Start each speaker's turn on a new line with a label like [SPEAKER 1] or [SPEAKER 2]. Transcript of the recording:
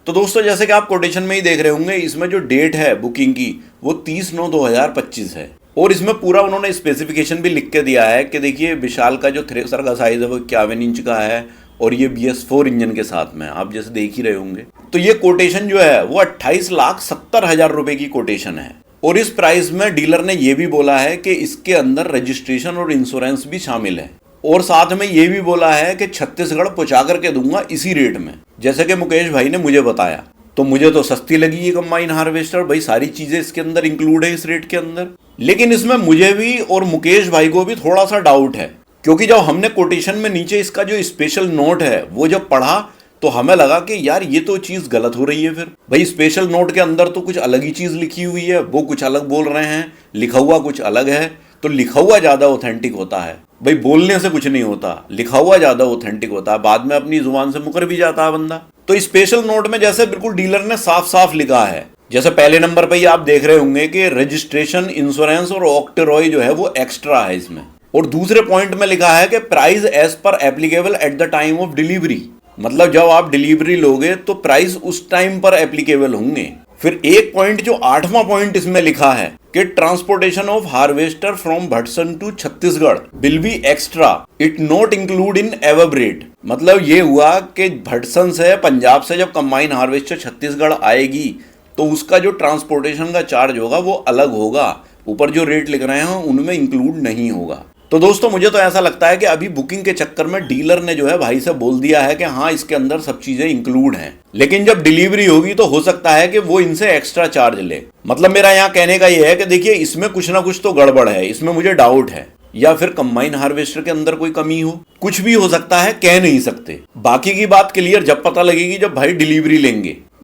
[SPEAKER 1] तो दोस्तों जैसे कि आप कोटेशन में ही देख रहे होंगे, इसमें जो डेट है बुकिंग की वो 30/9/2025 है। और इसमें पूरा उन्होंने स्पेसिफिकेशन भी लिख के दिया है कि देखिए विशाल का जो थ्रेसर का साइज है वो 51 इंच का है और ये BS4 इंजन के साथ में, आप जैसे देख ही रहे होंगे। तो ये कोटेशन जो है वो 28,70,000 रुपए की कोटेशन है। और इस प्राइस में डीलर ने ये भी बोला है कि इसके अंदर रजिस्ट्रेशन और इंश्योरेंस भी शामिल है। और साथ में ये भी बोला है कि छत्तीसगढ़ पहुंचा करके दूंगा इसी रेट में, जैसे कि मुकेश भाई ने मुझे बताया। तो मुझे तो सस्ती लगी ये कंबाइन हार्वेस्टर, भाई सारी चीजें इसके अंदर इंक्लूड है इस रेट के अंदर। लेकिन इसमें मुझे भी और मुकेश भाई को भी थोड़ा सा डाउट है, क्योंकि जब हमने कोटेशन में नीचे इसका जो स्पेशल नोट है वो जब पढ़ा तो हमें लगा कि यार ये तो चीज गलत हो रही है। फिर भाई स्पेशल नोट के अंदर तो कुछ अलग ही चीज लिखी हुई है, वो कुछ अलग बोल रहे हैं, लिखा हुआ कुछ अलग है। तो लिखा हुआ ज्यादा ऑथेंटिक होता है भाई, बोलने से कुछ नहीं होता, लिखा हुआ ज्यादा ऑथेंटिक होता है, बाद में अपनी जुबान से मुकर भी जाता है बंदा। तो स्पेशल नोट में जैसे बिल्कुल डीलर ने साफ साफ लिखा है, जैसे पहले नंबर पर ही आप देख रहे होंगे कि रजिस्ट्रेशन, इंश्योरेंस और ऑक्टेरॉय जो है वो एक्स्ट्रा है इसमें। और दूसरे पॉइंट में लिखा है कि price as per applicable at the time of delivery, मतलब जब आप डिलीवरी लोगे तो प्राइस उस टाइम पर एप्लीकेबल होंगे। फिर एक पॉइंट जो 8वां पॉइंट इसमें लिखा है कि transportation of harvester from Bhatsan to Chhattisgarh will be extra, it not include in above rate. मतलब ये हुआ कि भटसन से, पंजाब से जब कंबाइन हार्वेस्टर छत्तीसगढ़ आएगी तो उसका जो ट्रांसपोर्टेशन का चार्ज होगा वो अलग होगा, ऊपर जो रेट लिख रहे हैं उनमें इंक्लूड नहीं होगा। तो दोस्तों मुझे तो ऐसा लगता है कि अभी बुकिंग के चक्कर में डीलर ने जो है भाई से बोल दिया है कि हाँ इसके अंदर सब चीजें इंक्लूड हैं, लेकिन जब डिलीवरी होगी तो हो सकता है कि वो इनसे एक्स्ट्रा चार्ज ले। मतलब मेरा यहाँ कहने का ये है कि देखिए इसमें कुछ ना कुछ तो गड़बड़ है, इसमें मुझे डाउट है, या फिर कंबाइन हार्वेस्टर के अंदर कोई कमी हो, कुछ भी हो सकता है, कह नहीं सकते। बाकी की बात क्लियर जब पता लगेगी जब भाई डिलीवरी लेंगे।